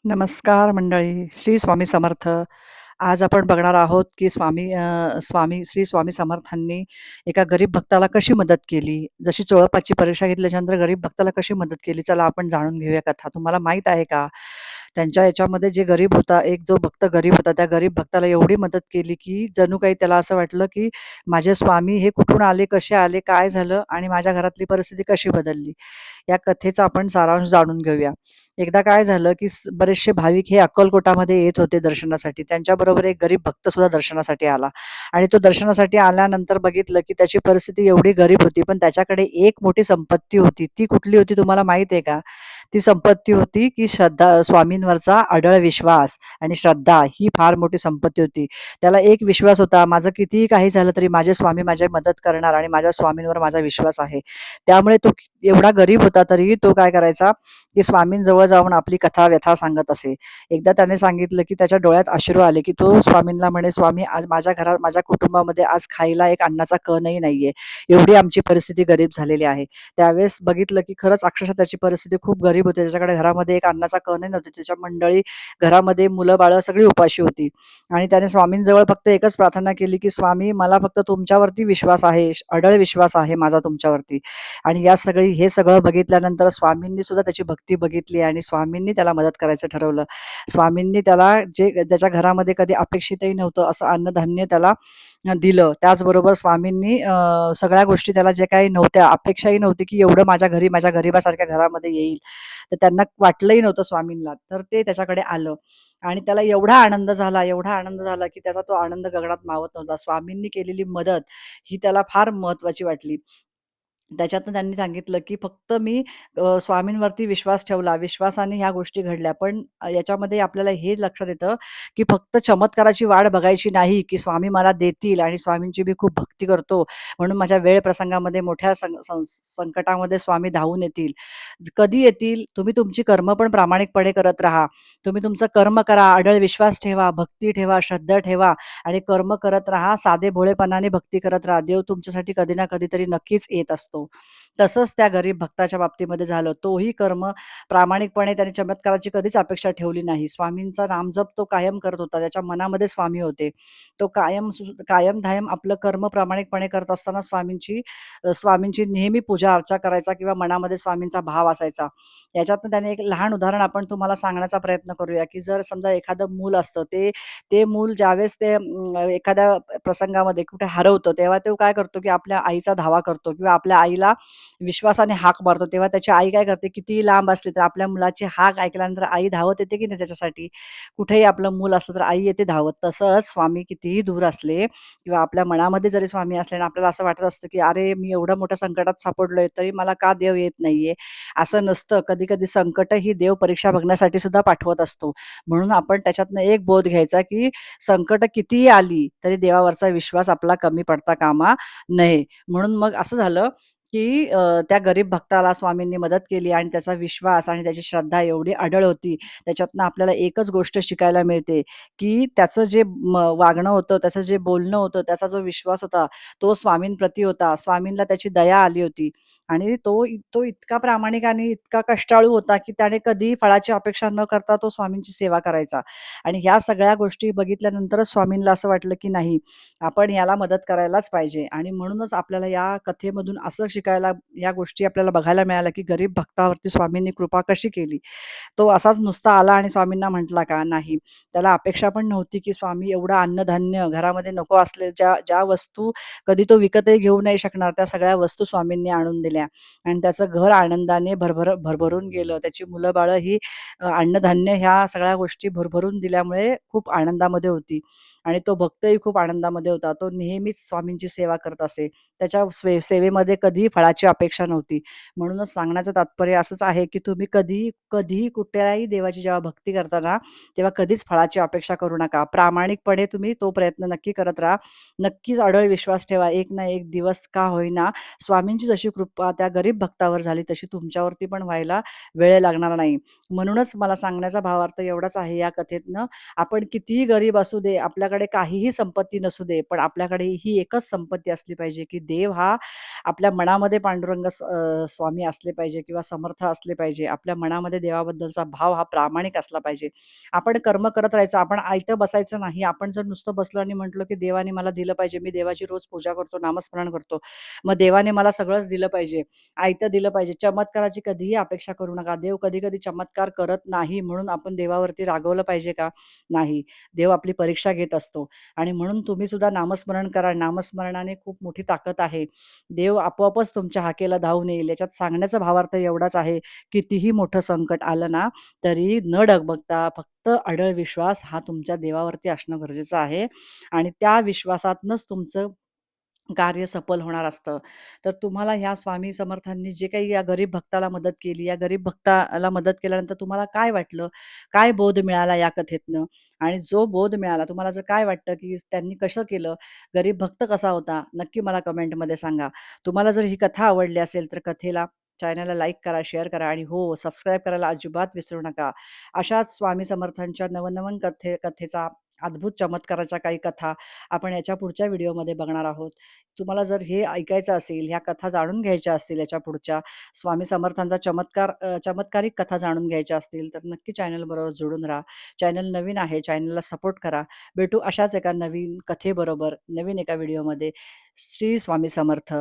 नमस्कार मंडळी. श्री स्वामी समर्थ. आज आपण बघणार आहोत, की श्री स्वामी समर्थांनी एका गरीब भक्ताला कशी मदत केली. जशी चोळपाची परीक्षा घेतल्याच्यानंतर गरीब भक्ताला कशी मदत केली. चला आपण जाणून घेऊया कथा. तुम्हाला माहीत आहे का? त्यांच्या याच्यामध्ये जे गरीब होता, एक जो भक्त गरीब होता, त्या गरीब भक्ताला एवढी मदत केली, की जणू काही त्याला असं वाटलं, की माझे स्वामी हे कुठून आले, कसे आले, काय झालं आणि माझ्या घरातली परिस्थिती कशी बदलली. या कथेचा आपण सारांश जाणून घेऊया. एकदा काय झालं, की बरेचसे भाविक हे अक्कलकोटामध्ये येत होते दर्शनासाठी. त्यांच्याबरोबर एक गरीब भक्त सुद्धा दर्शनासाठी आला आणि तो दर्शनासाठी आल्यानंतर बघितलं, की त्याची परिस्थिती एवढी गरीब होती, पण त्याच्याकडे एक मोठी संपत्ती होती. ती कुठली होती तुम्हाला माहीत आहे का? ती संपत्ती होती, की श्रद्धा स्वामींवरचा अढळ विश्वास आणि श्रद्धा ही फार मोठी संपत्ती होती. त्याला एक विश्वास होता, माझं कितीही काही झालं तरी माझे स्वामी माझी मदत करणार आणि माझ्या स्वामींवर माझा विश्वास आहे. त्यामुळे तो एवढा गरीब होता तरीही तो काय करायचा, की स्वामींजवळ जाऊन आपली कथा व्यथा सांगत असे. एकदा त्याने सांगितलं, की त्याच्या डोळ्यात अश्रू आले, की तो स्वामींना म्हणे, "स्वामी, आज माझ्या घरात माझ्या कुटुंबामध्ये आज खायला एक अन्नाचा कणही नाहीये. एवढी आमची परिस्थिती गरीब झालेली आहे." त्यावेळेस बघितलं, की खरंच अक्षरशः त्याची परिस्थिती खूप गरीब होती. त्याच्याकडे घरामध्ये एक अन्नाचा कणही नव्हता. त्याच्या मंडळी घरामध्ये मुलं-बाळं सगळी उपाशी होती आणि त्याने स्वामींजवळ फक्त एकच प्रार्थना केली, की "स्वामी, मला फक्त तुमच्यावरती विश्वास आहे, अढळ विश्वास आहे माझा तुमच्यावरती." आणि हे सगळं बघितल्यानंतर स्वामींनी सुद्धा त्याची भक्ती बघितली आणि स्वामींनी त्याला मदत करायचं ठरवलं. स्वामींनी त्याला ज्याच्या घरामध्ये कधी अपेक्षितही नव्हतं असं अन्नधान्य त्याला दिलं. त्याचबरोबर स्वामींनी सगळ्या गोष्टी त्याला जे काही नव्हत्या, अपेक्षाही नव्हती, की एवढं माझ्या घरी माझ्या गरिबासारख्या घरामध्ये येईल. तर त्यांना वाटलंही नव्हतं स्वामींना. तर ते त्याच्याकडे आलं आणि त्याला एवढा आनंद झाला, एवढा आनंद झाला, की त्याचा तो आनंद गगनात मावत नव्हता. स्वामींनी केलेली मदत ही त्याला फार महत्त्वाची वाटली. त्याच्यातनं त्यांनी सांगितलं, की फक्त मी स्वामींवरती विश्वास ठेवला. विश्वासाने ह्या गोष्टी घडल्या. पण याच्यामध्ये आपल्याला हे लक्षात येतं, की फक्त चमत्काराची वाट बघायची नाही, की स्वामी मला देतील आणि स्वामींची मी खूप भक्ती करतो, म्हणून माझ्या वेळ प्रसंगामध्ये मोठ्या संकटामध्ये स्वामी धावून येतील. कधी येतील? तुम्ही तुमची कर्म पण प्रामाणिकपणे करत राहा. तुम्ही तुमचं कर्म करा, अढळ विश्वास ठेवा, भक्ती ठेवा, श्रद्धा ठेवा आणि कर्म करत राहा. साधे भोळेपणाने भक्ती करत राहा. देव तुमच्यासाठी कधी ना कधीतरी नक्कीच येत असतो. तसंच त्या गरीब भक्ताच्या बाबतीमध्ये झालं. तोही कर्म प्रामाणिकपणे त्याने चमत्काराची कधीच अपेक्षा ठेवली नाही. स्वामींचा नामजप तो कायम करत होता. त्याच्या मनामध्ये स्वामी होते. तो कायम-धायम आपलं कर्म प्रामाणिकपणे करत असताना स्वामींची नेहमी पूजा-अर्चा करायचा किंवा मनामध्ये स्वामींचा भाव असायचा. याच्यातनं त्याने एक लहान उदाहरण आपण तुम्हाला सांगण्याचा प्रयत्न करूया, की जर समजा एखादं मूल असतं, ते ते मूल ज्यावेळेस एखाद्या प्रसंगामध्ये कुठे हरवतं, तेव्हा तो काय करतो, की आपल्या आईचा धावा करतो किंवा आपल्या आईला विश्वासाने हाक मारतो. तेव्हा त्याची आई काय करते, कितीही लांब असली तर आपल्या मुलाची हाक ऐकल्यानंतर आई धावत येते की नाही त्याच्यासाठी. कुठेही आपलं मूल असलं तर आई येते धावत. तसंच स्वामी कितीही दूर असले किंवा आपल्या मनामध्ये जरी स्वामी असले आणि आपल्याला असं वाटत असतं, की "अरे, मी एवढ्या मोठ्या संकटात सापडलोय, तरी मला का देव येत नाहीये?" असं नसतं. कधी-कधी संकट ही देव परीक्षा बघण्यासाठी सुद्धा पाठवत असतो. म्हणून आपण त्याच्यातनं एक बोध घ्यायचा, की संकट कितीही आली, तरी देवावरचा विश्वास आपला कमी पडता कामा नये. म्हणून मग असं झालं, की त्या गरीब भक्ताला स्वामींनी मदत केली आणि त्याचा विश्वास आणि त्याची श्रद्धा एवढी अढळ होती. त्याच्यातनं आपल्याला एकच गोष्ट शिकायला मिळते, की त्याचं जे वागणं होतं, त्याचं जे बोलणं होतं, त्याचा जो विश्वास होता, तो स्वामींप्रती होता. स्वामींना त्याची दया आली होती आणि तो इतका प्रामाणिक आणि इतका कष्टाळू होता, की त्याने कधीही फळाची अपेक्षा न करता तो स्वामींची सेवा करायचा. आणि ह्या सगळ्या गोष्टी बघितल्यानंतरच स्वामींना असं वाटलं, की नाही, आपण याला मदत करायलाच पाहिजे आणि म्हणूनच आपल्याला या कथेमधून असं शिकायला या गोष्टी आपल्याला बघायला मिळाल्या, की गरीब भक्तावरती स्वामींनी कृपा कशी केली. तो असाच नुसता आला आणि स्वामींना म्हटला का? नाही. त्याला अपेक्षा पण नव्हती, की स्वामी एवढं अन्नधान्य घरामध्ये नको असले ज्या ज्या वस्तू कधी तो विकतही घेऊ नाही शकणार, त्या सगळ्या वस्तू स्वामींनी आणून दिल्या आणि त्याचं घर आनंदाने भरभरून गेलं. त्याची मुलं-बाळं ही अन्नधान्य ह्या सगळ्या गोष्टी भरभरून दिल्यामुळे खूप आनंदामध्ये होती आणि तो भक्तही खूप आनंदामध्ये होता. तो नेहमीच स्वामींची सेवा करत असे. त्याच्या सेवेमध्ये कधीही फळाची अपेक्षा नव्हती. म्हणूनच सांगण्याचं तात्पर्य असंच आहे, की तुम्ही कधीही कुठल्याही देवाची जेव्हा भक्ती करता ना, तेव्हा कधीच फळाची अपेक्षा करू नका. प्रामाणिकपणे तुम्ही तो प्रयत्न नक्की करत राहा. नक्कीच अढळ विश्वास ठेवा. एक ना एक दिवस का होईना स्वामींची जशी कृपा त्या गरीब भक्तावर झाली तशी तुमच्यावरती पण व्हायला वेळ लागणार नाही. म्हणूनच मला सांगण्याचा भावार्थ एवढाच आहे या कथेतनं, आपण कितीही गरीब असू दे, आपल्याकडे काहीही संपत्ती नसू दे, पण आपल्याकडे ही एकच संपत्ती असली पाहिजे, की देव हा आपल्या मनामध्ये स्वामी असले पाहिजे किंवा समर्थ असले पाहिजे. आपल्या मनामध्ये देवाबद्दलचा भाव हा प्रामाणिक असला पाहिजे. आपण कर्म करत राहायचं, आपण आयतं बसायचं नाही. आपण जर नुसतं बसलो आणि म्हटलं, की देवाने मला दिलं पाहिजे, मी देवाची रोज पूजा करतो, नामस्मरण करतो, मग देवाने मला सगळंच दिलं पाहिजे, आयतं दिलं पाहिजे. चमत्काराची कधीही अपेक्षा करू नका. देव कधी-कधी चमत्कार करत नाही म्हणून आपण देवावरती रागवलं पाहिजे का? नाही. देव आपली परीक्षा घेत असतो आणि म्हणून तुम्ही सुद्धा नामस्मरण करा. नामस्मरणाने खूप मोठी ताकद आहे. देव आपोआपच तुमच्या हाकेला धावून येईल. याच्यात सांगण्याचा भावार्थ एवढाच आहे, कितीही मोठं संकट आलं ना, तरी न डगमगता फक्त अढळ विश्वास हा तुमच्या देवावरती असणं गरजेचं आहे आणि त्या विश्वासातनंच तुमचं कार्य सफल होणार असतं. तर तुम्हाला ह्या स्वामी समर्थांनी जे काही या गरीब भक्ताला मदत केली, या गरीब भक्ताला मदत केल्यानंतर तुम्हाला काय वाटलं? काय बोध मिळाला या कथेतनं? आणि जो बोध मिळाला तुम्हाला जर काय वाटतं, की त्यांनी कसं केलं? गरीब भक्त कसा होता? नक्की मला कमेंटमध्ये सांगा. तुम्हाला जर ही कथा आवडली असेल तर चॅनलला लाईक करा, शेअर करा आणि हो, सबस्क्राईब करायला अजिबात विसरू नका. अशाच स्वामी समर्थांच्या नवनवीन कथेचा अद्भुत चमत्काराच्या काही कथा आपण याच्या पुढच्या व्हिडिओमध्ये बघणार आहोत. तुम्हाला जर हे ऐकायचं असेल, ह्या कथा जाणून घ्यायच्या असतील याच्या पुढच्या स्वामी समर्थांचा चमत्कारिक कथा जाणून घ्यायच्या असतील, तर नक्की चॅनलबरोबर जोडून राहा. चॅनल नवीन आहे, चॅनलला सपोर्ट करा. भेटू अशाच एका नवीन कथेबरोबर, नवीन एका व्हिडिओमध्ये. श्री स्वामी समर्थ.